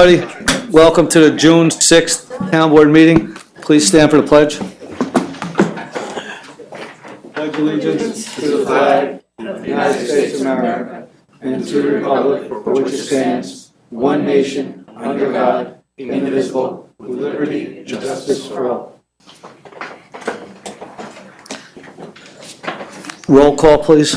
Everybody, welcome to the June 6th Town Board meeting. Please stand for the pledge. Pledge allegiance to the flag of the United States of America and to the republic for which it stands, one nation, under God, indivisible, with liberty and justice for all. Roll call, please.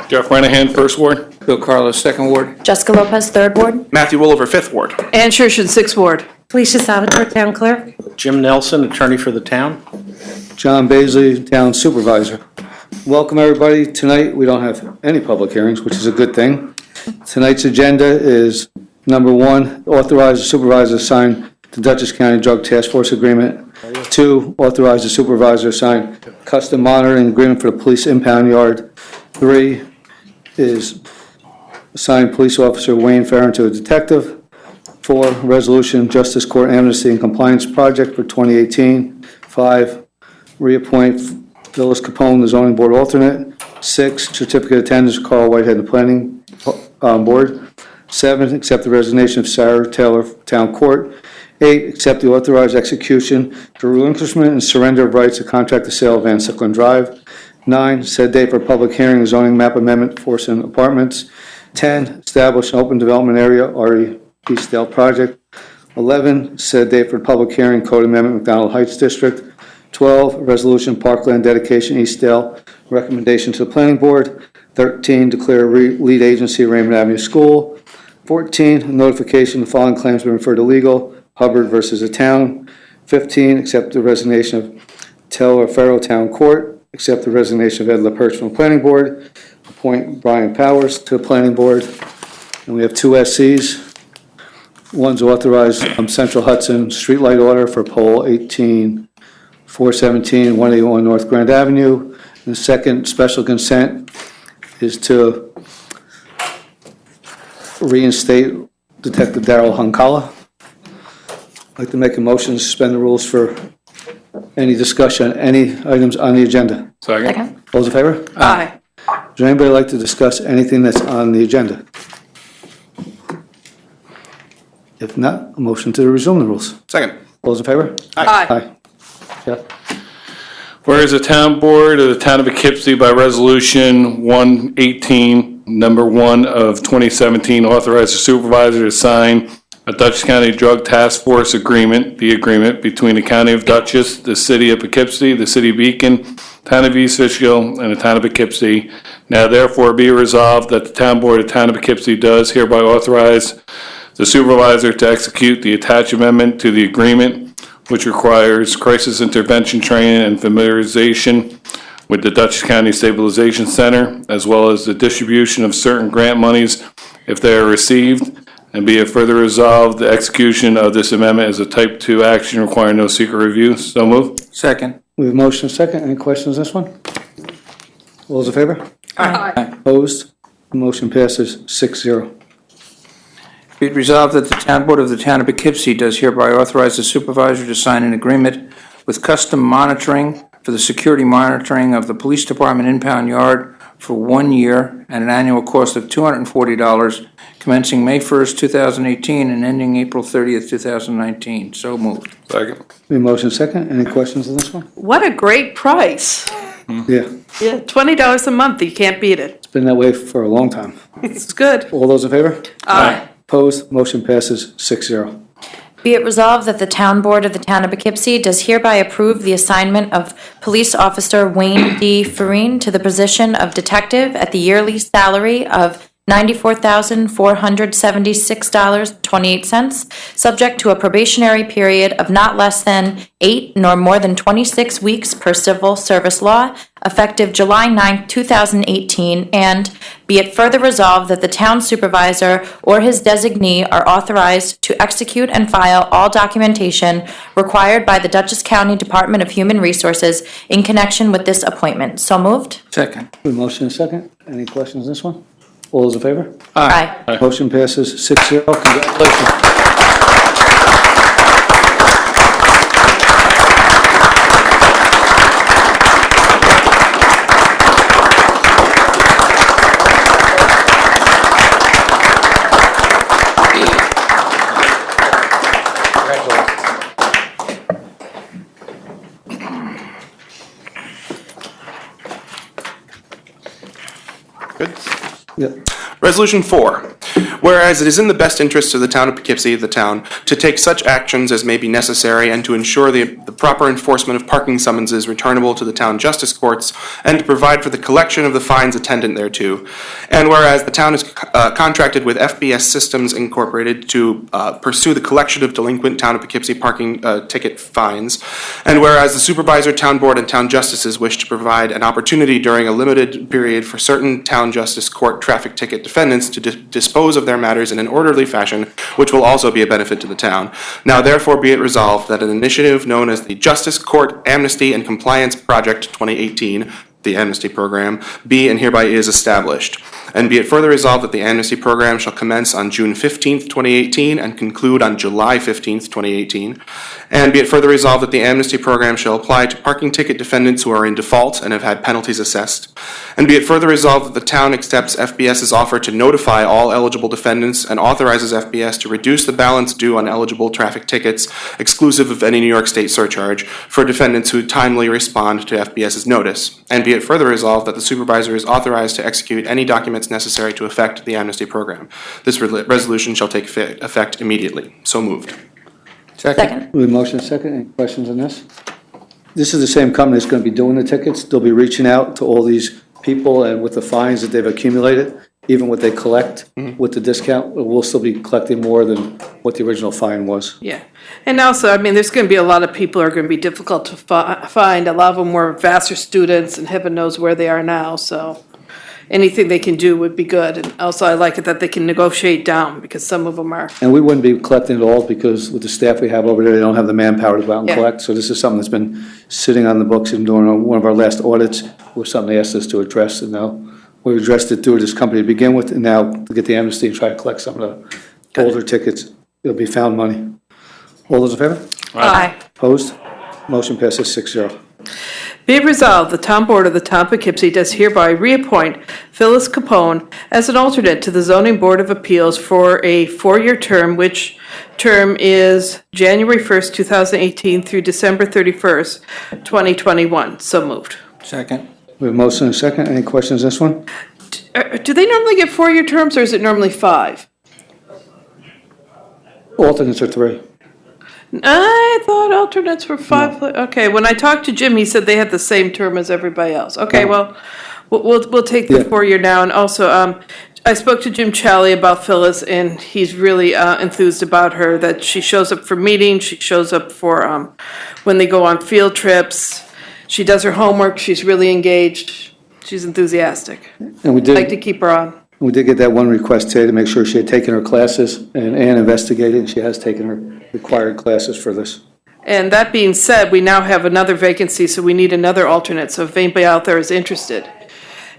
Jeff Renahan, 1st Ward. Bill Carlos, 2nd Ward. Jessica Lopez, 3rd Ward. Matthew Williver, 5th Ward. Ann Schurshin, 6th Ward. Felicia Salvatore, Town Clerk. Jim Nelson, attorney for the town. John Baisley, Town Supervisor. Welcome, everybody. Tonight, we don't have any public hearings, which is a good thing. Tonight's agenda is number 1, authorize the supervisor to sign the Dutchess County Drug Task Force Agreement. 2, authorize the supervisor to sign custom monitoring agreement for the police impound yard. 3 is assign police officer Wayne Farron to a detective. 4, resolution Justice Court Amnesty and Compliance Project for 2018. 5, reappoint Phyllis Capone, the zoning board alternate. 6, certificate of attendance Carl Whitehead, the planning board. 7, accept the resignation of Sarah Taylor, town court. 8, accept the authorized execution for relinquishment and surrender of rights to contract the sale of Van Sicklen Drive. 9, set date for public hearing zoning map amendment for Forson Apartments. 10, establish an open development area, RE Eastdale project. 11, set date for public hearing code amendment McDonald Heights District. 12, resolution parkland dedication Eastdale, recommendation to the planning board. 13, declare lead agency Raymond Avenue School. 14, notification the following claims been referred to legal, Hubbard versus the town. 15, accept the resignation of Taylor Farrow Town Court. Accept the resignation of Ed LaPerche from the planning board. Appoint Brian Powers to the planning board. And we have 2 SCs. One's authorized Central Hudson streetlight order for pole 18, 417, 181 North Grand Avenue. And the second special consent is to reinstate Detective Daryl Hunkala. I'd like to make a motion to suspend the rules for any discussion, any items on the agenda. Second. All those in favor? Aye. Does anybody like to discuss anything that's on the agenda? If not, a motion to resume the rules. Second. All those in favor? Aye. Aye. Yeah. Whereas the town board of the town of Poughkeepsie by resolution 118, number 1 of 2017, authorized the supervisor to sign a Dutchess County Drug Task Force Agreement, the agreement between the County of Dutchess, the City of Poughkeepsie, the City of Beacon, Town of East Fishkill, and the Town of Poughkeepsie. Now therefore be resolved that the Town Board of the Town of Poughkeepsie does hereby authorize the supervisor to execute the attached amendment to the agreement, which requires crisis intervention training and familiarization with the Dutchess County Stabilization Center, as well as the distribution of certain grant monies if they are received. And be it further resolved, the execution of this amendment is a type 2 action requiring no secret review. So moved. Second. We have motion second. Any questions on this one? All those in favor? Aye. Opposed? The motion passes 6-0. Be it resolved that the town board of the town of Poughkeepsie does hereby authorize the supervisor to sign an agreement with custom monitoring for the security monitoring of the police department impound yard for 1 year at an annual cost of $240, commencing May 1st, 2018 and ending April 30th, 2019. So moved. Second. We have motion second. Any questions on this one? What a great price. Yeah. Yeah, $20 a month. You can't beat it. It's been that way for a long time. It's good. All those in favor? Aye. Opposed? Motion passes 6-0. Be it resolved that the Town Board of the Town of Poughkeepsie does hereby approve the assignment of Police Officer Wayne D. Farine to the position of detective at the yearly salary of $94,476.28, subject to a probationary period of not less than 8 nor more than 26 weeks per civil service law, effective July 9, 2018, and be it further resolved that the town supervisor or his designee are authorized to execute and file all documentation required by the Dutchess County Department of Human Resources in connection with this appointment. So moved. Second. We have motion second. Any questions on this one? All those in favor? Aye. Motion passes 6-0. Congratulations. Resolution 4. Whereas it is in the best interest of the town of Poughkeepsie, the town, to take such actions as may be necessary and to ensure the proper enforcement of parking summonses returnable to the town justice courts and to provide for the collection of the fines attendant thereto. And whereas the town is contracted with FBS Systems Incorporated to pursue the collection of delinquent town of Poughkeepsie parking ticket fines. And whereas the supervisor, town board, and town justices wish to provide an opportunity during a limited period for certain town justice court traffic ticket defendants to dispose of their matters in an orderly fashion, which will also be a benefit to the town. Now therefore be it resolved that an initiative known as the Justice Court Amnesty and Compliance Project 2018, the amnesty program, be and hereby is established. And be it further resolved that the amnesty program shall commence on June 15th, 2018 and conclude on July 15th, 2018. And be it further resolved that the amnesty program shall apply to parking ticket defendants who are in default and have had penalties assessed. And be it further resolved that the town accepts FBS's offer to notify all eligible defendants and authorizes FBS to reduce the balance due on eligible traffic tickets, exclusive of any New York State surcharge, for defendants who timely respond to FBS's notice. And be it further resolved that the supervisor is authorized to execute any documents necessary to effect the amnesty program. This resolution shall take effect immediately. So moved. Second. We have a motion second. Any questions on this? This is the same company that's going to be doing the tickets. They'll be reaching out to all these people, and with the fines that they've accumulated, even what they collect with the discount, we'll still be collecting more than what the original fine was. Yeah. And also, I mean, there's going to be a lot of people who are going to be difficult to find. A lot of them were Vassar students, and heaven knows where they are now, so anything they can do would be good. And also, I like it that they can negotiate down, because some of them are. And we wouldn't be collecting it all because with the staff we have over there, they don't have the manpower to go out and Yeah. collect. So this is something that's been sitting on the books, and during one of our last audits was something they asked us to address, and now we addressed it through this company to begin with, and now to get the amnesty and try to collect some of the older tickets, it'll be found money. All those in favor? Aye. Opposed? Motion passes 6-0. Be it resolved, the town board of the town of Poughkeepsie does hereby reappoint Phyllis Capone as an alternate to the zoning board of appeals for a 4-year term, which term is January 1st, 2018 through December 31st, 2021. So moved. Second. We have a motion and a second. Any questions on this one? Do they normally get 4-year terms, or is it normally 5? Alternates are 3. I thought alternates were 5. Okay, when I talked to Jim, he said they had the same term as everybody else. Okay, well, we'll take the Yeah. 4-year now. And also, I spoke to Jim Challey about Phyllis, and he's really enthused about her, that she shows up for meetings, she shows up for when they go on field trips, she does her homework, she's really engaged, she's enthusiastic. And we I'd like to did, keep her on. we did get that one request today to make sure she had taken her classes, and Ann investigated, and she has taken her required classes for this. And that being said, we now have another vacancy, so we need another alternate. So if anybody out there is interested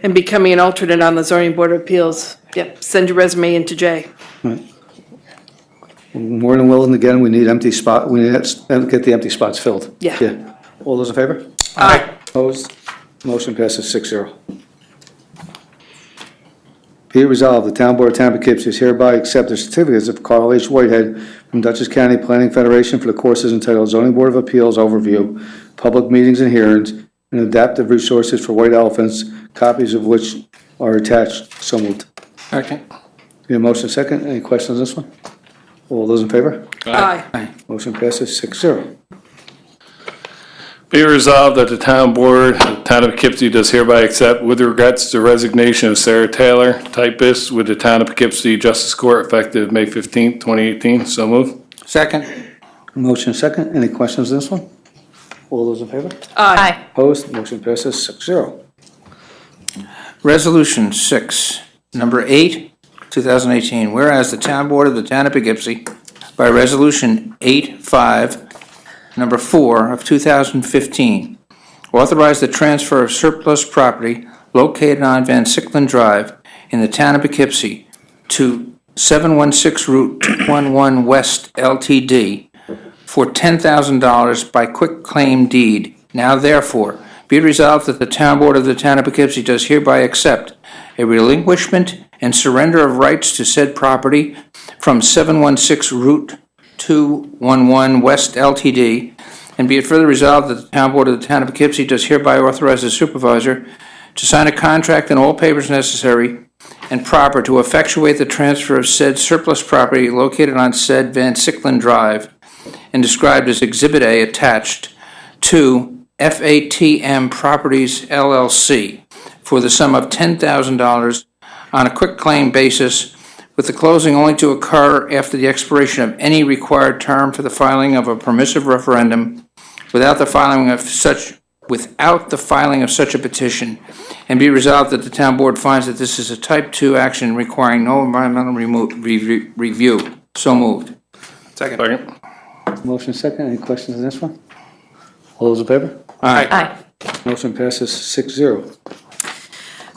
in becoming an alternate on the zoning board of appeals, yep, send your resume in to Jay. More than willing to get them. We need empty spot, we need to get the empty spots filled. Yeah. All those in favor? Aye. Opposed? Motion passes 6-0. Be it resolved, the Town Board of Town of Poughkeepsie is hereby accept the certificates of Carl H. Whitehead from Dutchess County Planning Federation for the courses entitled Zoning Board of Appeals Overview, Public Meetings and Hearings, and Adaptive Resources for White Elephants, copies of which are attached. So moved. Second. Need a motion second? Any questions on this one? All those in favor? Aye. Motion passes 6-0. Be it resolved that the town board, the town of Poughkeepsie does hereby accept with regrets the resignation of Sarah Taylor, typist, with the town of Poughkeepsie Justice Court effective May 15th, 2018. So move. Second. Motion second. Any questions on this one? All those in favor? Aye. Opposed? Motion passes 6-0. Resolution 6, number 8, 2018, whereas the town board of the town of Poughkeepsie, by resolution 8-5, number 4 of 2015, authorized the transfer of surplus property located on Van Sicklen Drive in the town of Poughkeepsie to 716 Route 211 West Ltd. for $10,000 by quitclaim deed. Now therefore, be it resolved that the town board of the town of Poughkeepsie does hereby accept a relinquishment and surrender of rights to said property from 716 Route 211 West Ltd. And be it further resolved that the town board of the town of Poughkeepsie does hereby authorize the supervisor to sign a contract and all papers necessary and proper to effectuate the transfer of said surplus property located on said Van Sicklen Drive and described as Exhibit A attached to FATM Properties LLC for the sum of $10,000 on a quitclaim basis, with the closing only to occur after the expiration of any required term for the filing of a permissive referendum without the filing of such a petition, and be resolved that the town board finds that this is a type 2 action requiring no environmental review. So moved. Second. Second. Motion second. Any questions on this one? All those in favor? Aye. Motion passes 6-0.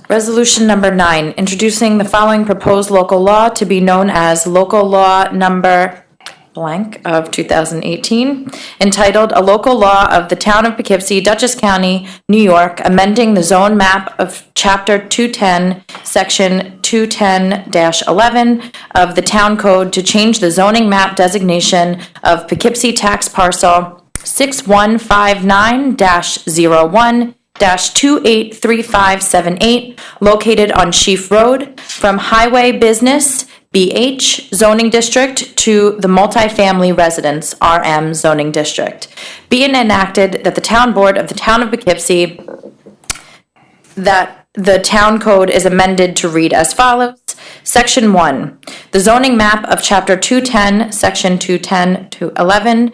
Resolution number 9, introducing the following proposed local law to be known as Local Law Number blank of 2018, entitled A Local Law of the Town of Poughkeepsie, Dutchess County, New York, amending the zone map of Chapter 210, Section 210-11 of the Town Code to change the zoning map designation of Poughkeepsie tax parcel 6159-01-283578, located on Sheaf Road, from Highway Business BH zoning district to the multifamily residence RM zoning district. Be it enacted that the town board of the town of Poughkeepsie, that the town code is amended to read as follows. Section 1, the zoning map of Chapter 210, Section 210-11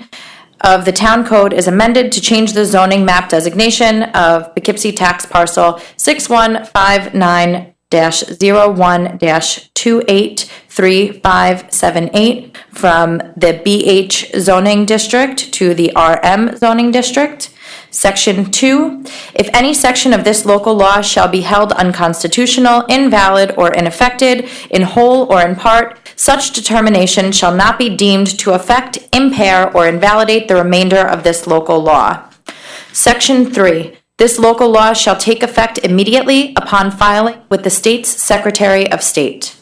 of the town code is amended to change the zoning map designation of Poughkeepsie tax parcel 6159-01-283578 from the BH zoning district to the RM zoning district. Section 2, if any section of this local law shall be held unconstitutional, invalid, or ineffective, in whole or in part, such determination shall not be deemed to affect, impair, or invalidate the remainder of this local law. Section 3, this local law shall take effect immediately upon filing with the state's Secretary of State.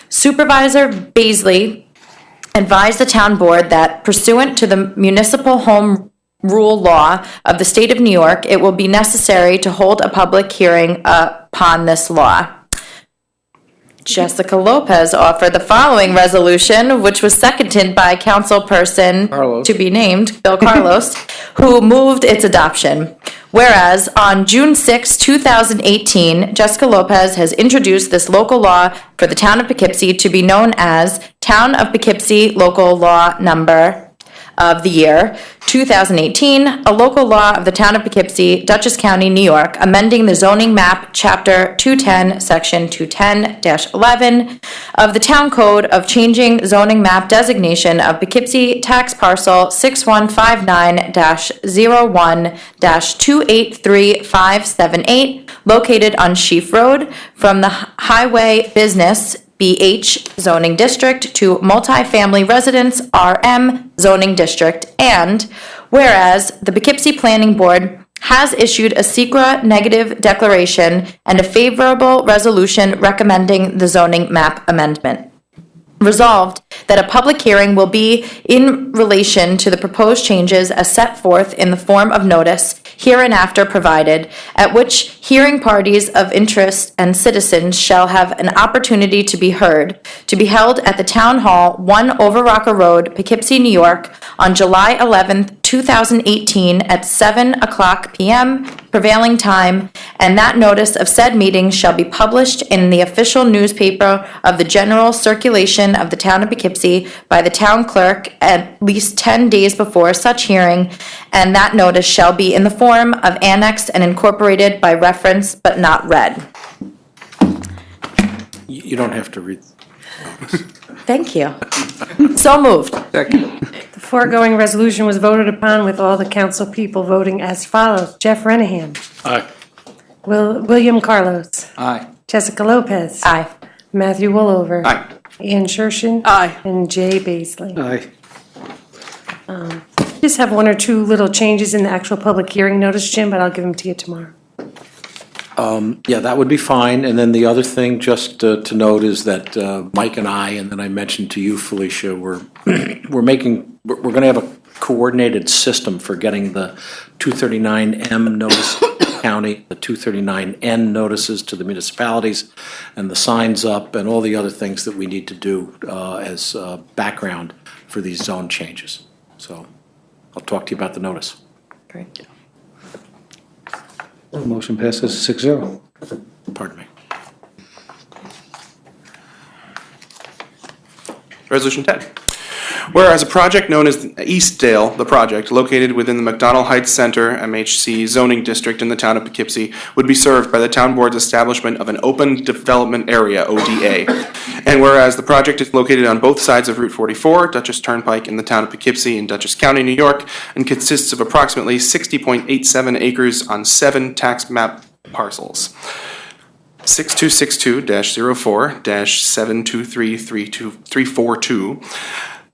Supervisor Baisley advised the town board that pursuant to the Municipal Home Rule Law of the State of New York, it will be necessary to hold a public hearing upon this law. Jessica Lopez offered the following resolution, which was seconded by councilperson Carlos. to be named, Bill Carlos, who moved its adoption. Whereas on June 6, 2018, Jessica Lopez has introduced this local law for the town of Poughkeepsie to be known as Town of Poughkeepsie Local Law Number of the year 2018, a local law of the town of Poughkeepsie, Dutchess County, New York, amending the zoning map, Chapter 210, Section 210-11 of the town code of changing zoning map designation of Poughkeepsie tax parcel 6159-01-283578, located on Sheaf Road, from the Highway Business BH zoning district to multifamily residence RM zoning district, and whereas the Poughkeepsie Planning Board has issued a SECRA negative declaration and a favorable resolution recommending the zoning map amendment. Resolved that a public hearing will be in relation to the proposed changes as set forth in the form of notice hereinafter provided, at which hearing parties of interest and citizens shall have an opportunity to be heard, to be held at the Town Hall, 1 Overrocker Road, Poughkeepsie, New York, on July 11th, 2018 at 7:00 p.m. prevailing time, and that notice of said meeting shall be published in the official newspaper of the general circulation of the town of Poughkeepsie by the town clerk at least 10 days before such hearing, and that notice shall be in the form of annexed and incorporated by reference but not read. You don't have to read. Thank you. So moved. Second. The foregoing resolution was voted upon with all the council people voting as follows. Jeff Renahan. Aye. William Carlos. Aye. Jessica Lopez. Aye. Matthew Willover. Aye. Ann Shershin. Aye. And Jay Baisley. Aye. Just have one or two little changes in the actual public hearing notice, Jim, but I'll give them to you tomorrow. Yeah, that would be fine. And then the other thing, just to note, is that Mike and I, and then I mentioned to you, Felicia, we're going to have a coordinated system for getting the 239M notice County, the 239N notices to the municipalities, and the signs up, and all the other things that we need to do as background for these zone changes. So I'll talk to you about the notice. Great. Motion passes 6-0. Pardon me. Resolution 10. Whereas a project known as Eastdale, the project, located within the McDonald Heights Center, MHC zoning district in the town of Poughkeepsie, would be served by the town board's establishment of an open development area, ODA. And whereas the project is located on both sides of Route 44, Dutchess Turnpike, in the town of Poughkeepsie in Dutchess County, New York, and consists of approximately 60.87 acres on 7 tax map parcels. 6262-04-723342,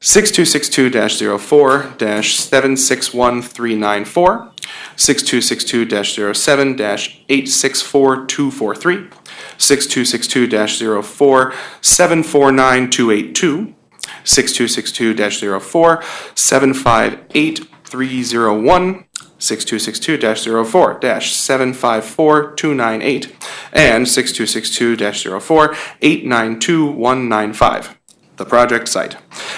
6262-04-761394, 6262-07-864243, 6262-04-749282, 6262-04-758301, 6262-04-754298, and 6262-04-892195. The project site.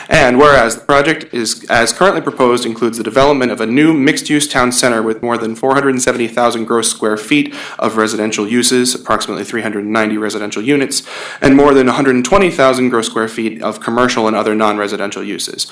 And whereas the project is, as currently proposed, includes the development of a new mixed-use town center with more than 470,000 gross square feet of residential uses, approximately 390 residential units, and more than 120,000 gross square feet of commercial and other non-residential uses.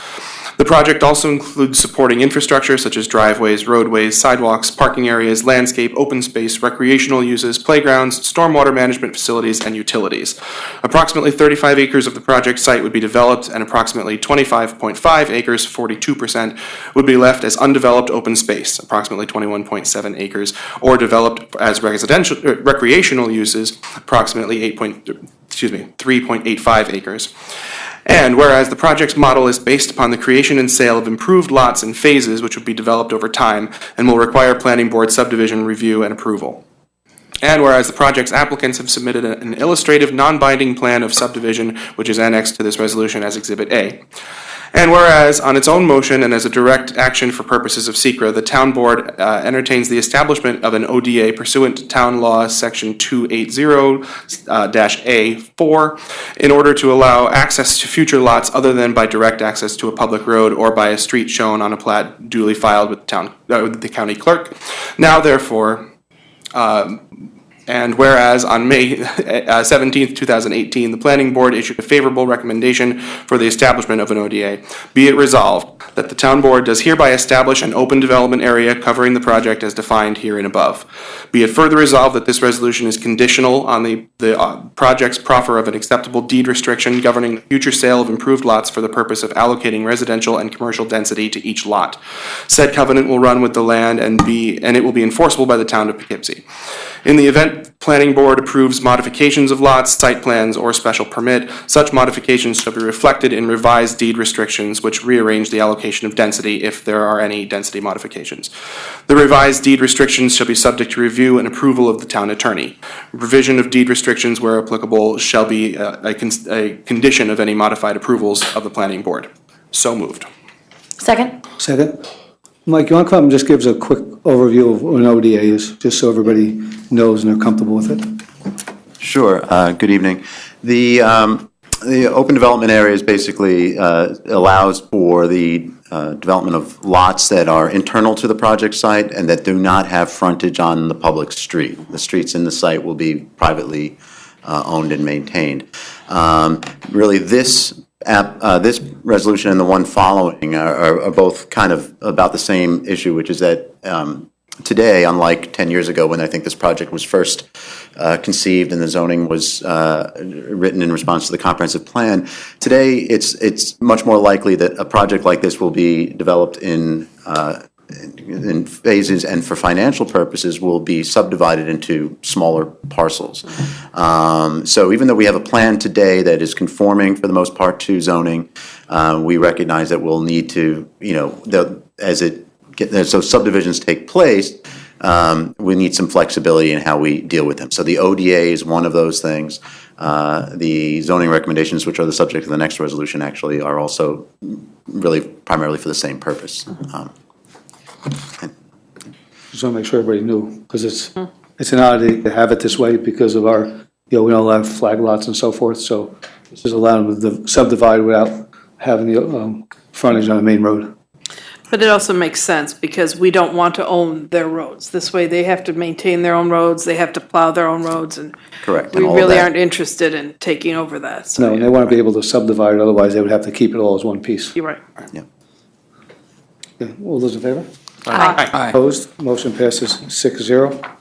The project also includes supporting infrastructure such as driveways, roadways, sidewalks, parking areas, landscape, open space, recreational uses, playgrounds, stormwater management facilities, and utilities. Approximately 35 acres of the project site would be developed, and approximately 25.5 acres, 42%, would be left as undeveloped open space, approximately 21.7 acres, or developed as recreational uses, approximately 3.85 acres. And whereas the project's model is based upon the creation and sale of improved lots in phases which would be developed over time and will require planning board subdivision review and approval. And whereas the project's applicants have submitted an illustrative non-binding plan of subdivision which is annexed to this resolution as Exhibit A. And whereas, on its own motion and as a direct action for purposes of SECRA, the town board entertains the establishment of an ODA pursuant to Town Law Section 280-A4 in order to allow access to future lots other than by direct access to a public road or by a street shown on a plat duly filed with the county clerk. Now, therefore, and whereas on May 17th, 2018, the Planning Board issued a favorable recommendation for the establishment of an ODA, be it resolved that the Town Board does hereby establish an open development area covering the project as defined herein above. Be it further resolved that this resolution is conditional on the project's proffer of an acceptable deed restriction governing the future sale of improved lots for the purpose of allocating residential and commercial density to each lot. Said covenant will run with the land and it will be enforceable by the town of Poughkeepsie. In the event Planning Board approves modifications of lots, site plans, or special permit, such modifications shall be reflected in revised deed restrictions which rearrange the allocation of density if there are any density modifications. The revised deed restrictions shall be subject to review and approval of the town attorney. Revision of deed restrictions where applicable shall be a condition of any modified approvals of the Planning Board. So moved. Second? Second. Mike, you want to come and just give us a quick overview of what an ODA is, just so everybody knows and they're comfortable with it? Sure. Good evening. The open development area is basically allows for the development of lots that are internal to the project site and that do not have frontage on the public street. The streets in the site will be privately owned and maintained. Really, this resolution and the one following are both kind of about the same issue, which is that today, unlike 10 years ago when I think this project was first conceived and the zoning was written in response to the comprehensive plan, today it's much more likely that a project like this will be developed in phases and for financial purposes will be subdivided into smaller parcels. So even though we have a plan today that is conforming for the most part to zoning, we recognize that we'll need to, so subdivisions take place, we need some flexibility in how we deal with them. So the ODA is one of those things. The zoning recommendations, which are the subject of the next resolution, actually are also really primarily for the same purpose. Just want to make sure everybody knew, because it's an oddity to have it this way because of our, we don't allow flag lots and so forth, so this is allowing them to subdivide without having the frontage on the main road. But it also makes sense because we don't want to own their roads. This way they have to maintain their own roads, they have to plow their own roads, and Correct. we and all really that. aren't interested in taking over that. So No, and they want to be able to subdivide it, otherwise they would have to keep it all as one piece. you're right. Okay, all those in favor? Aye. Aye. Opposed? Motion passes 6-0.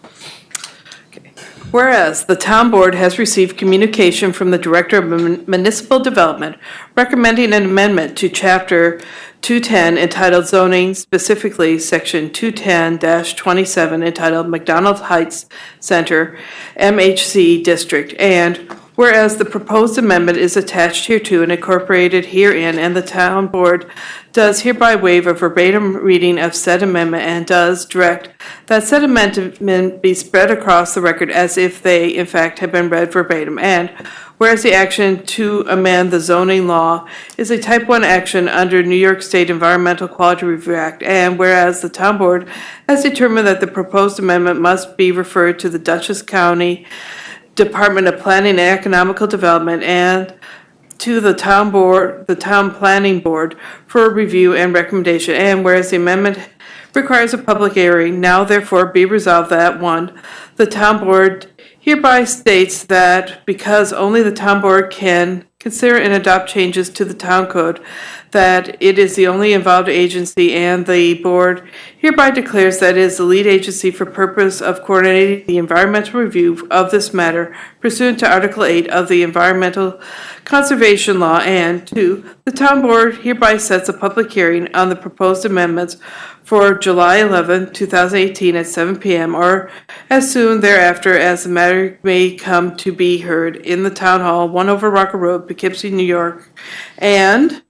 Whereas the town board has received communication from the Director of Municipal Development recommending an amendment to Chapter 210 entitled Zoning, specifically Section 210-27 entitled McDonald Heights Center, MHC District, and whereas the proposed amendment is attached hereto and incorporated herein, and the town board does hereby waive a verbatim reading of said amendment and does direct that said amendment be spread across the record as if they, in fact, had been read verbatim. And whereas the action to amend the zoning law is a type 1 action under New York State Environmental Quality Review Act, and whereas the town board has determined that the proposed amendment must be referred to the Dutchess County Department of Planning and Economical Development and to the town planning board for review and recommendation. And whereas the amendment requires a public hearing, now therefore be resolved that 1, the town board hereby states that because only the town board can consider and adopt changes to the town code, that it is the only involved agency, and the board hereby declares that it is the lead agency for purpose of coordinating the environmental review of this matter pursuant to Article 8 of the Environmental Conservation Law, and 2, the town board hereby sets a public hearing on the proposed amendments for July 11, 2018 at 7 p.m. or as soon thereafter as the matter may come to be heard in the Town Hall, 1 over Rocker Road, Poughkeepsie, New York. And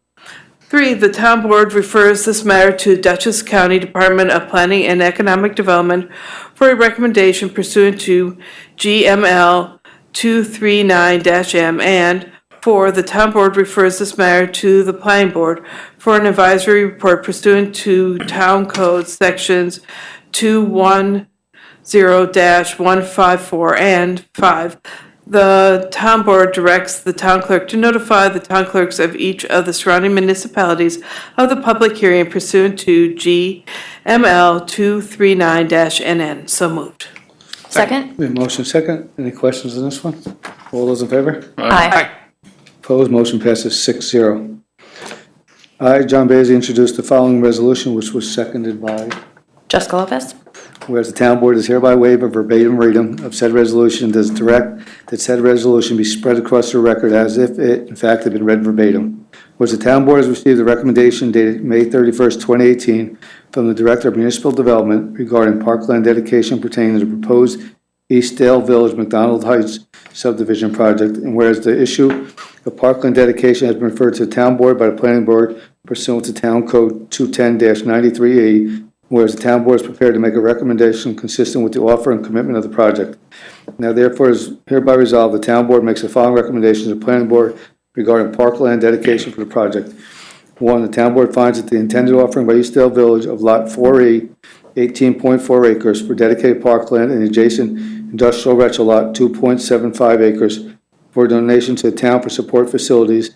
3, the town board refers this matter to Dutchess County Department of Planning and Economic Development for a recommendation pursuant to GML 239-M, and 4, the town board refers this matter to the planning board for an advisory report pursuant to Town Code Sections 210-154, and 5, the town board directs the town clerk to notify the town clerks of each of the surrounding municipalities of the public hearing pursuant to GML 239-NN. So moved. Second? We have motion second. Any questions on this one? All those in favor? Aye. Opposed? Motion passes 6-0. I, John Bailey, introduced the following resolution, which was seconded by, Jessica Lopez? whereas the town board is hereby waive a verbatim reading of said resolution and does direct that said resolution be spread across the record as if it, in fact, had been read verbatim. Whereas the town board has received a recommendation dated May 31st, 2018, from the Director of Municipal Development regarding parkland dedication pertaining to the proposed Eastdale Village McDonald Heights subdivision project, and whereas the issue of parkland dedication has been referred to the town board by the planning board pursuant to Town Code 210-93E, whereas the town board is prepared to make a recommendation consistent with the offer and commitment of the project. Now therefore is hereby resolved, the town board makes the following recommendations to the planning board regarding parkland dedication for the project. 1, the town board finds that the intended offering by Eastdale Village of Lot 4E, 18.4 acres for dedicated parkland and adjacent industrial rental lot 2.75 acres for donation to the town for support facilities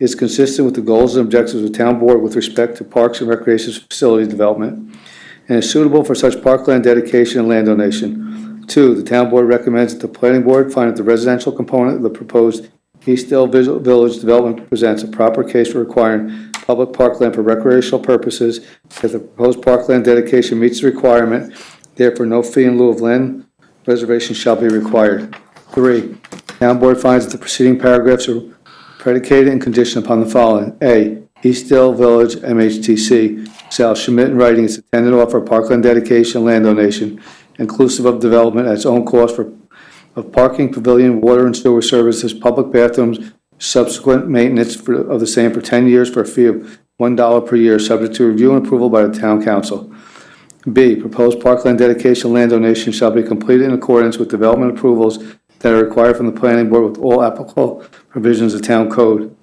is consistent with the goals and objectives of the town board with respect to parks and recreation facility development, and is suitable for such parkland dedication and land donation. 2, the town board recommends that the planning board find that the residential component of the proposed Eastdale Village development presents a proper case for requiring public parkland for recreational purposes, that the proposed parkland dedication meets the requirement, therefore no fee in lieu of land reservation shall be required. 3, town board finds that the preceding paragraphs are predicated and conditioned upon the following. A, Eastdale Village MHTC shall submit in writing its intended offer of parkland dedication and land donation, inclusive of development at its own cost of parking, pavilion, water and sewer services, public bathrooms, subsequent maintenance of the same for 10 years for a fee of $1 per year, subject to review and approval by the town council. B, proposed parkland dedication and land donation shall be completed in accordance with development approvals that are required from the planning board with all applicable provisions of town code.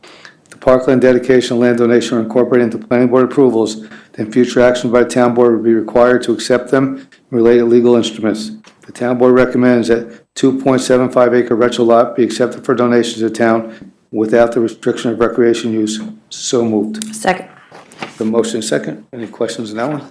The parkland dedication and land donation are incorporated into planning board approvals. then future action by the town board would be required to accept them and related legal instruments. The town board recommends that 2.75 acre retro lot be accepted for donation to the town without the restriction of recreation use. So moved. Second. The motion is second. Any questions on that one?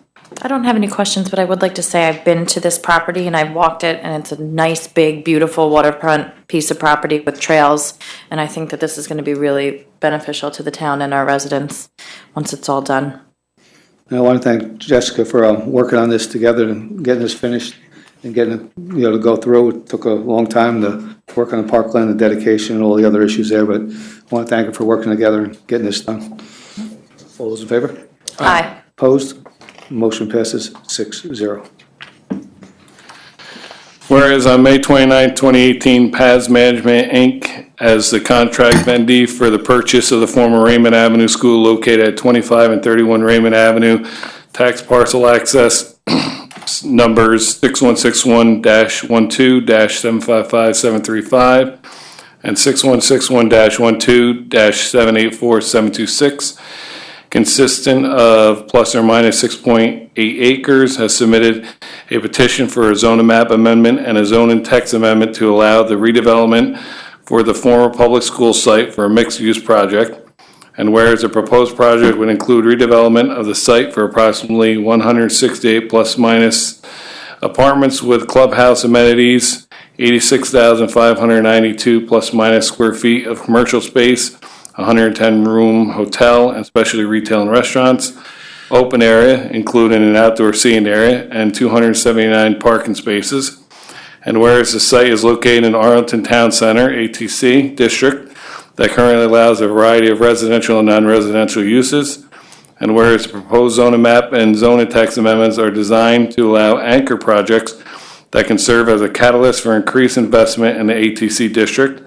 I don't have any questions, but I would like to say I've been to this property and I've walked it, and it's a nice, big, beautiful waterfront piece of property with trails, and I think that this is going to be really beneficial to the town and our residents once it's all done. And I want to thank Jessica for working on this together and getting this finished and getting it, to go through. It took a long time to work on the parkland, the dedication, and all the other issues there, but I want to thank her for working together and getting this done. All those in favor? Aye. Opposed? Motion passes 6-0. Whereas on May 29, 2018, Paz Management, Inc., as the contract vendee for the purchase of the former Raymond Avenue School located at 25 and 31 Raymond Avenue, tax parcel access numbers 6161-12-755735 and 6161-12-784726, consistent of plus or minus 6.8 acres, has submitted a petition for a zoning map amendment and a zoning text amendment to allow the redevelopment for the former public school site for a mixed-use project. And whereas the proposed project would include redevelopment of the site for approximately 168 plus minus apartments with clubhouse amenities, 86,592 plus minus square feet of commercial space, 110-room hotel and specialty retail and restaurants, open area, including an outdoor seating area, and 279 parking spaces. And whereas the site is located in Arlington Town Center, ATC District, that currently allows a variety of residential and non-residential uses. And whereas the proposed zoning map and zoning text amendments are designed to allow anchor projects that can serve as a catalyst for increased investment in the ATC District.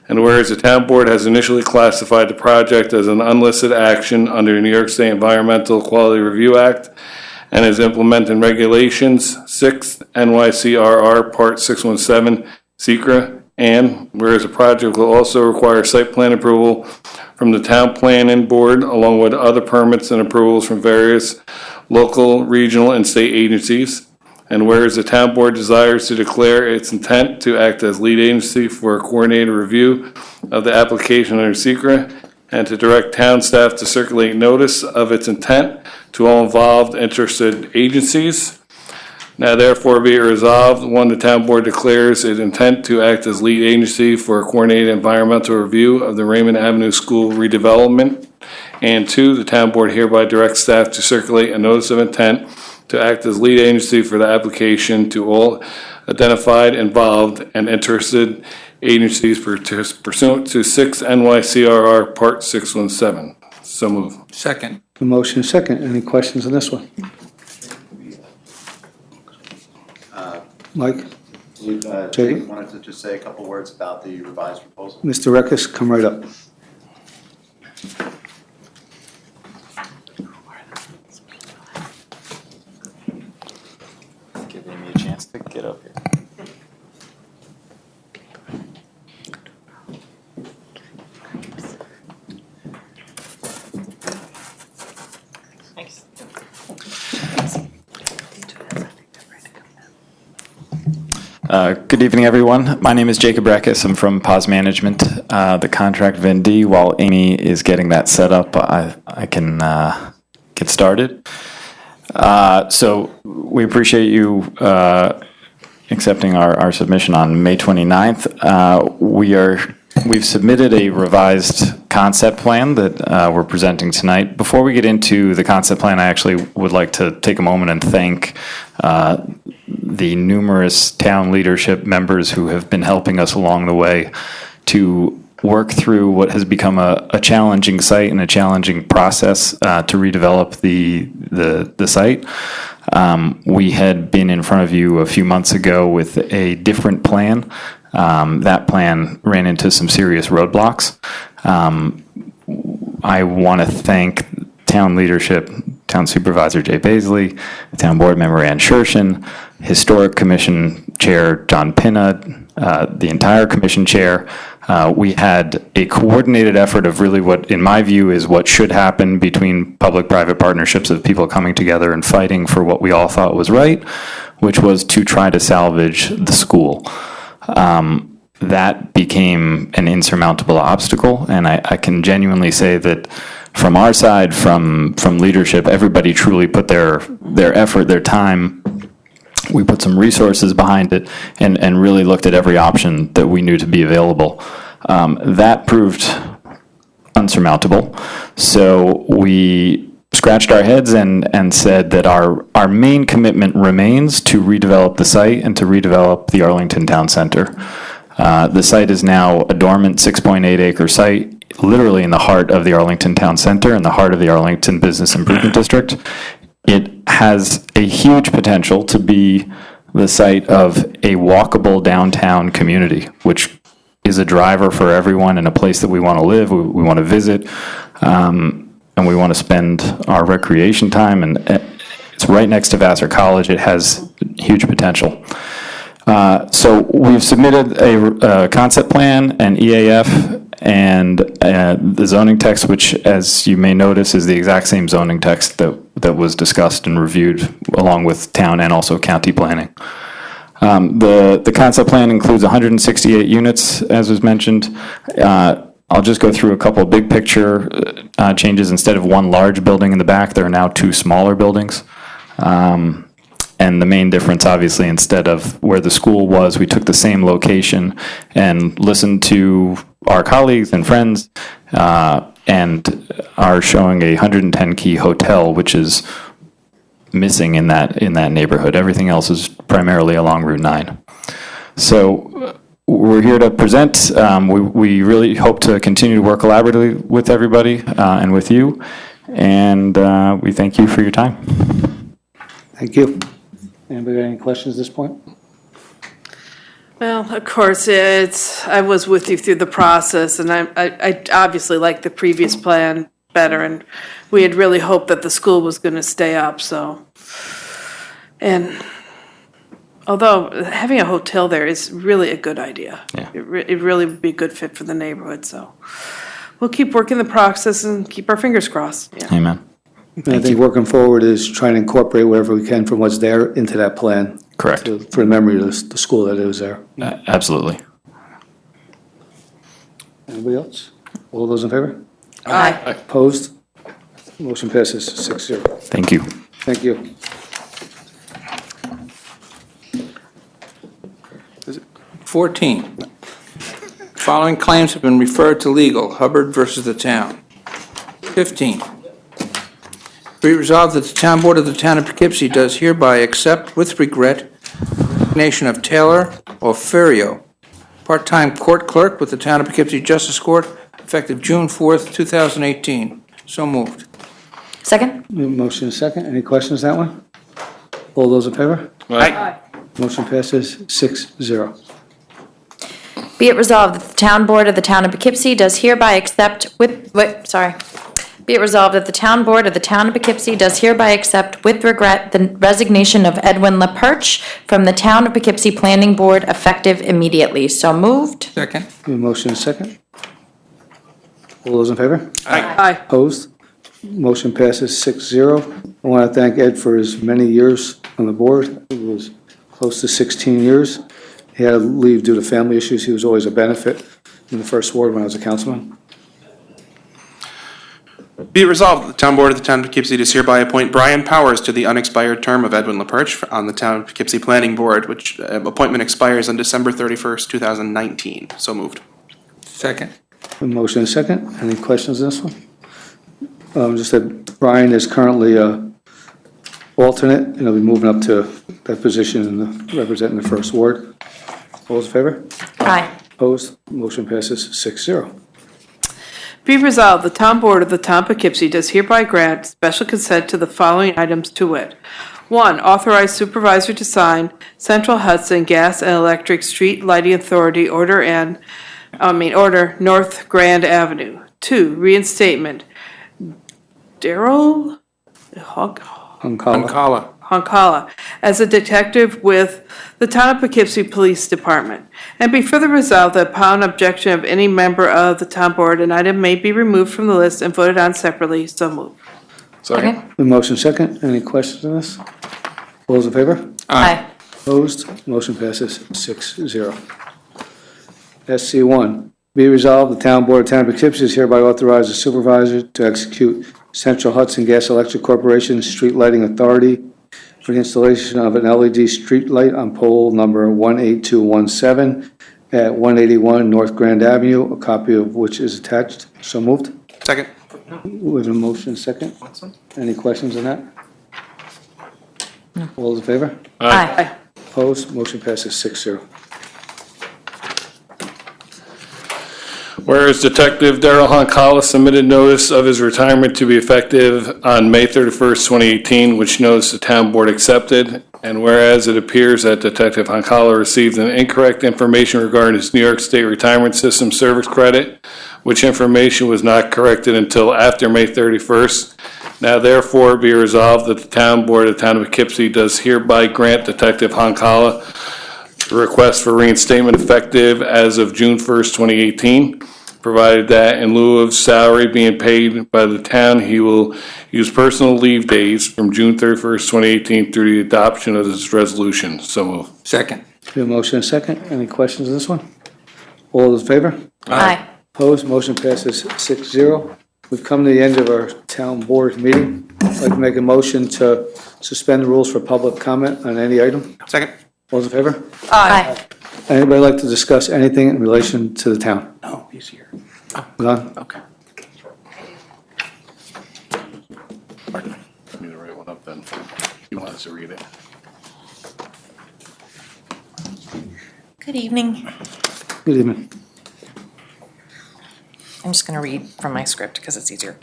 And whereas the town board has initially classified the project as an unlisted action under the New York State Environmental Quality Review Act and is implementing regulations 6 NYCRR Part 617 SECRA, and whereas the project will also require site plan approval from the town planning board along with other permits and approvals from various local, regional, and state agencies. And whereas the town board desires to declare its intent to act as lead agency for a coordinated review of the application under SECRA and to direct town staff to circulate notice of its intent to all involved interested agencies. Now therefore be it resolved, 1, the town board declares its intent to act as lead agency for a coordinated environmental review of the Raymond Avenue School redevelopment. And 2, the town board hereby directs staff to circulate a notice of intent to act as lead agency for the application to all identified, involved, and interested agencies pursuant to 6 NYCRR Part 617. So move. Second. The motion is second. Any questions on this one? Mike? Jake wanted to just say a couple words about the revised proposal. Mr. Reckes, come right up. Giving me a chance to get up here. Thanks. Good evening, everyone. My name is Jacob Reckes. I'm from Paz Management, the contract vendee. While Amy is getting that set up, I can get started. So we appreciate you accepting our submission on May 29th. We've submitted a revised concept plan that we're presenting tonight. Before we get into the concept plan, I actually would like to take a moment and thank the numerous town leadership members who have been helping us along the way to work through what has become a challenging site and a challenging process to redevelop the site. We had been in front of you a few months ago with a different plan. That plan ran into some serious roadblocks. I want to thank town leadership, Town Supervisor Jay Baisley, Town Board Member Ann Shershin, Historic Commission Chair John Pinna, the entire Commission Chair, We had a coordinated effort of really what, in my view, is what should happen between public-private partnerships of people coming together and fighting for what we all thought was right, which was to try to salvage the school. That became an insurmountable obstacle, and I can genuinely say that from our side, from leadership, everybody truly put their effort, their time. We put some resources behind it and really looked at every option that we knew to be available. That proved unsurmountable. So we scratched our heads and said that our main commitment remains to redevelop the site and to redevelop the Arlington Town Center. The site is now a dormant 6.8 acre site, literally in the heart of the Arlington Town Center, in the heart of the Arlington Business Improvement District. It has a huge potential to be the site of a walkable downtown community, which is a driver for everyone and a place that we want to live, we want to visit, and we want to spend our recreation time. And it's right next to Vassar College. It has huge potential. So we've submitted a concept plan, an EAF, and the zoning text, which, as you may notice, is the exact same zoning text that was discussed and reviewed along with town and also county planning. The concept plan includes 168 units, as was mentioned. I'll just go through a couple of big picture changes. Instead of one large building in the back, there are now two smaller buildings. And the main difference, obviously, instead of where the school was, we took the same location and listened to our colleagues and friends, and are showing a 110-key hotel, which is missing in that neighborhood. Everything else is primarily along Route 9. So we're here to present. We really hope to continue to work collaboratively with everybody and with you, and we thank you for your time. Thank you. Anybody got any questions at this point? Well, of course, I was with you through the process, and I obviously like the previous plan better, and we had really hoped that the school was going to stay up, so. And although having a hotel there is really a good idea. Yeah. It really would be a good fit for the neighborhood, so. We'll keep working the process and keep our fingers crossed. Yeah. Amen. And I think working forward is trying to incorporate whatever we can from what's there into that plan. Correct. For the memory of the school that it was there. Absolutely. Anybody else? All those in favor? Aye. Opposed? Motion passes 6-0. Thank you. Thank you. 14. Following claims have been referred to legal. Hubbard versus the town. 15. Be it resolved that the Town Board of the Town of Poughkeepsie does hereby accept with regret the resignation of Taylor Oferio, part-time court clerk with the Town of Poughkeepsie Justice Court, effective June 4th, 2018. So moved. Second? Motion is second. Any questions on that one? All those in favor? Aye. Motion passes 6-0. Be it resolved that the Town Board of the Town of Poughkeepsie does hereby accept Be it resolved that the Town Board of the Town of Poughkeepsie does hereby accept with regret the resignation of Edwin LaPerche from the Town of Poughkeepsie Planning Board effective immediately. So moved. Second. Motion is second. All those in favor? Aye. Opposed? Motion passes 6-0. I want to thank Ed for his many years on the board. It was close to 16 years. He had to leave due to family issues. He was always a benefit in the first ward when I was a councilman. Be it resolved that the Town Board of the Town of Poughkeepsie does hereby appoint Brian Powers to the unexpired term of Edwin LaPerche on the Town of Poughkeepsie Planning Board, which appointment expires on December 31st, 2019. So moved. Second. Motion is second. Any questions on this one? Just that Brian is currently alternate, and he'll be moving up to that position representing the first ward. All those in favor? Aye. Opposed? Motion passes 6-0. Be resolved, the Town Board of the Town of Poughkeepsie does hereby grant special consent to the following items to wit. 1, authorize supervisor to sign Central Hudson Gas and Electric Street Lighting Authority Order North Grand Avenue. 2, reinstatement Daryl Hunkala. Honkala as a detective with the Town of Poughkeepsie Police Department. And be further resolved that upon objection of any member of the town board, an item may be removed from the list and voted on separately. So moved. Second. The motion second. Any questions on this? All those in favor? Aye. Opposed? Motion passes 6-0. SC1, be resolved, the Town Board of Town of Poughkeepsie is hereby authorized the supervisor to execute Central Hudson Gas Electric Corporation Street Lighting Authority for the installation of an LED street light on pole number 18217 at 181 North Grand Avenue, a copy of which is attached. So moved. Second. With a motion second. Any questions on that? All those in favor? Aye. Opposed? Motion passes 6-0. Whereas Detective Daryl Honkala submitted notice of his retirement to be effective on May 31st, 2018, which notice the town board accepted. And whereas it appears that Detective Honkala received an incorrect information regarding his New York State Retirement System service credit, which information was not corrected until after May 31st. Now therefore be resolved that the town board of the town of Poughkeepsie does hereby grant Detective Honkala the request for reinstatement effective as of June 1st, 2018. Provided that in lieu of salary being paid by the town, he will use personal leave days from June 31st, 2018 through the adoption of this resolution. So move. Second. We have a motion and a second. Any questions on this one? All those in favor? Aye. Opposed? Motion passes 6-0. We've come to the end of our town board meeting. I'd like to make a motion to suspend the rules for public comment on any item. Second. All those in favor? Aye. Anybody like to discuss anything in relation to the town? No, he's here. None? Okay. Let me write one up then. You want us to read it? Good evening. Good evening. I'm just going to read from my script because it's easier.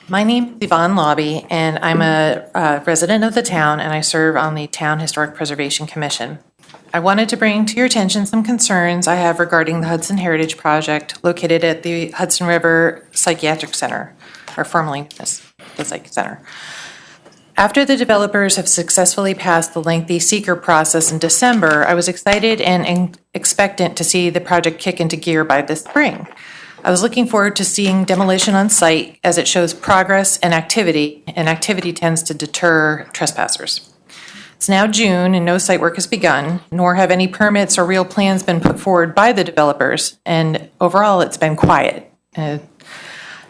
My name is Yvonne Lobby, and I'm a resident of the town, and I serve on the Town Historic Preservation Commission. I wanted to bring to your attention some concerns I have regarding the Hudson Heritage Project located at the Hudson River Psychiatric Center, or formerly known as the Psych Center. After the developers have successfully passed the lengthy seeker process in December, I was excited and expectant to see the project kick into gear by this spring. I was looking forward to seeing demolition on site as it shows progress and activity tends to deter trespassers. It's now June and no site work has begun, nor have any permits or real plans been put forward by the developers, and overall it's been quiet,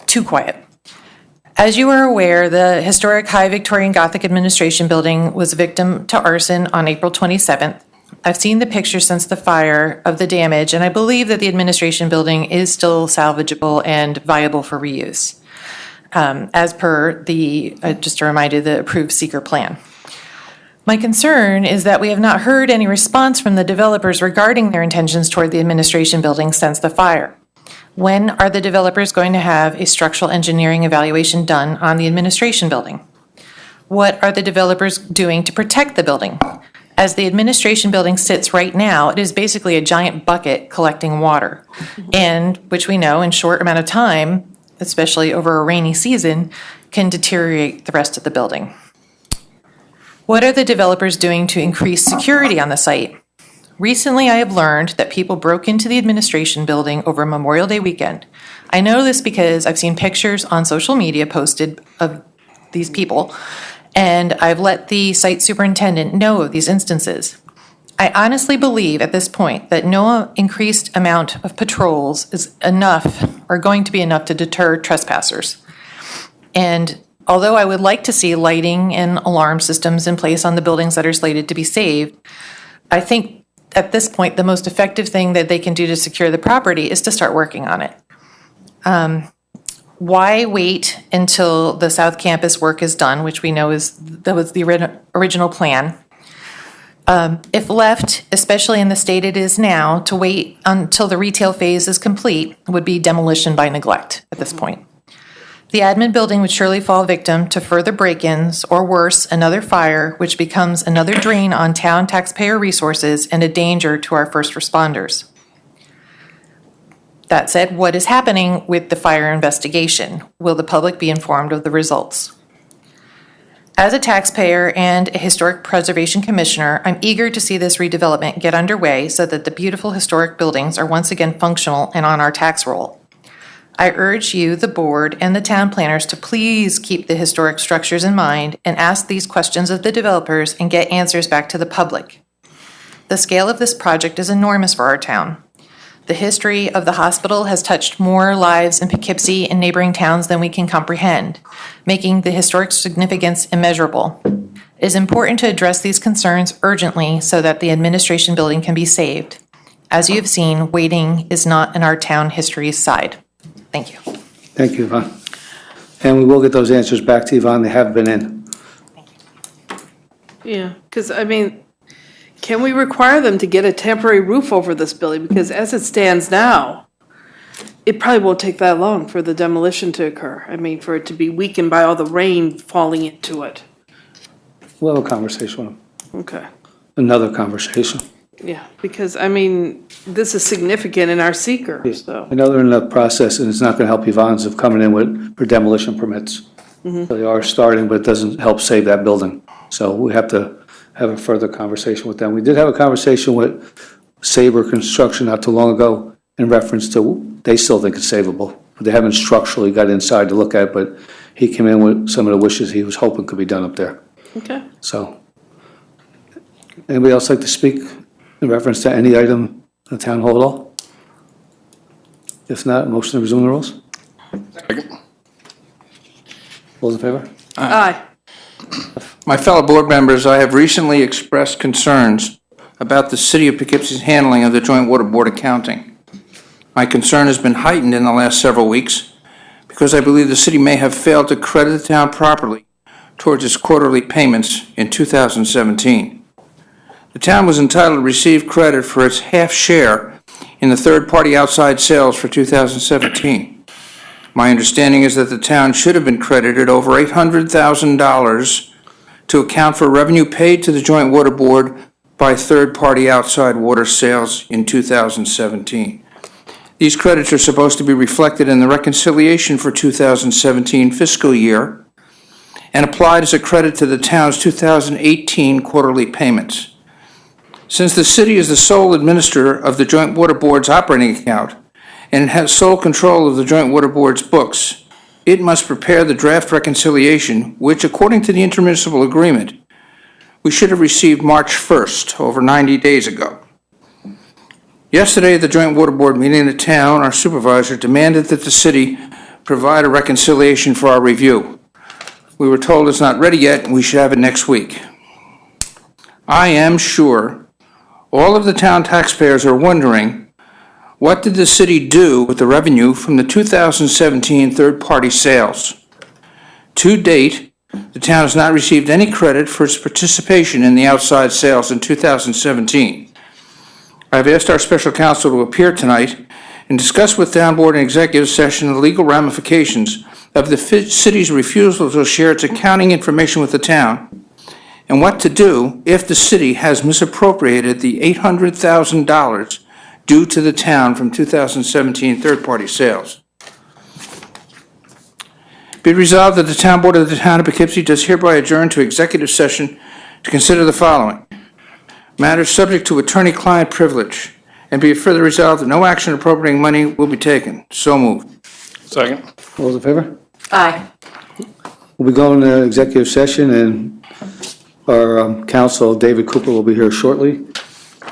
too quiet. As you are aware, the historic High Victorian Gothic Administration Building was victim to arson on April 27th. I've seen the pictures since the fire of the damage, and I believe that the administration building is still salvageable and viable for reuse, as per the, just a reminder, the approved seeker plan. My concern is that we have not heard any response from the developers regarding their intentions toward the administration building since the fire. When are the developers going to have a structural engineering evaluation done on the administration building? What are the developers doing to protect the building? As the administration building sits right now, it is basically a giant bucket collecting water, and which we know in short amount of time, especially over a rainy season, can deteriorate the rest of the building. What are the developers doing to increase security on the site? Recently, I have learned that people broke into the administration building over Memorial Day weekend. I know this because I've seen pictures on social media posted of these people, and I've let the site superintendent know of these instances. I honestly believe at this point that no increased amount of patrols is enough or going to be enough to deter trespassers. And although I would like to see lighting and alarm systems in place on the buildings that are slated to be saved, I think at this point the most effective thing that they can do to secure the property is to start working on it. Why wait until the South Campus work is done, which we know that was the original plan? If left, especially in the state it is now, to wait until the retail phase is complete would be demolition by neglect at this point. The admin building would surely fall victim to further break-ins, or worse, another fire, which becomes another drain on town taxpayer resources and a danger to our first responders. That said, what is happening with the fire investigation? Will the public be informed of the results? As a taxpayer and a historic preservation commissioner, I'm eager to see this redevelopment get underway so that the beautiful historic buildings are once again functional and on our tax roll. I urge you, the board, and the town planners to please keep the historic structures in mind and ask these questions of the developers and get answers back to the public. The scale of this project is enormous for our town. The history of the hospital has touched more lives in Poughkeepsie and neighboring towns than we can comprehend, making the historic significance immeasurable. It is important to address these concerns urgently so that the administration building can be saved. As you have seen, waiting is not in our town history's side. Thank you. Thank you, Yvonne. And we will get those answers back to Yvonne. They have been in. Yeah, because, I mean, can we require them to get a temporary roof over this building? Because as it stands now, it probably won't take that long for the demolition to occur. I mean, for it to be weakened by all the rain falling into it. We'll have a conversation with them. Okay. Another conversation. Yeah, because, I mean, this is significant in our seeker, so. I know they're in the process, and it's not going to help Yvonne's of coming in for demolition permits. Mhm. So they are starting, but it doesn't help save that building. So we have to have a further conversation with them. We did have a conversation with Sabre Construction not too long ago in reference to, they still think it's savable, but they haven't structurally got inside to look at it, but he came in with some of the wishes he was hoping could be done up there. Okay. So, anybody else like to speak in reference to any item in the town hall at all? If not, motion to resume the rules? Second. All those in favor? Aye. My fellow board members, I have recently expressed concerns about the City of Poughkeepsie's handling of the Joint Water Board accounting. My concern has been heightened in the last several weeks because I believe the city may have failed to credit the town properly towards its quarterly payments in 2017. The town was entitled to receive credit for its half share in the third-party outside sales for 2017. My understanding is that the town should have been credited over $800,000 to account for revenue paid to the Joint Water Board by third-party outside water sales in 2017. These credits are supposed to be reflected in the reconciliation for 2017 fiscal year and applied as a credit to the town's 2018 quarterly payments. Since the city is the sole administrator of the Joint Water Board's operating account and has sole control of the Joint Water Board's books, it must prepare the draft reconciliation, which, according to the intermunicipal agreement, we should have received March 1st, over 90 days ago. Yesterday, at the Joint Water Board meeting in the town, our supervisor demanded that the city provide a reconciliation for our review. We were told it's not ready yet and we should have it next week. I am sure all of the town taxpayers are wondering, what did the city do with the revenue from the 2017 third-party sales? To date, the town has not received any credit for its participation in the outside sales in 2017. I have asked our special counsel to appear tonight and discuss with town board and executive session the legal ramifications of the city's refusal to share its accounting information with the town, and what to do if the city has misappropriated the $800,000 due to the town from 2017 third-party sales. Be it resolved that the town board of the town of Poughkeepsie does hereby adjourn to executive session to consider the following. Matters subject to attorney-client privilege, and be it further resolved that no action appropriating money will be taken. So moved. Second. All those in favor? Aye. We'll be going to executive session, and our counsel, David Cooper, will be here shortly.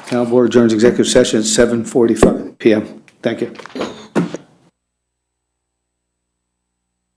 Town board adjourns executive session at 7:45 PM. Thank you.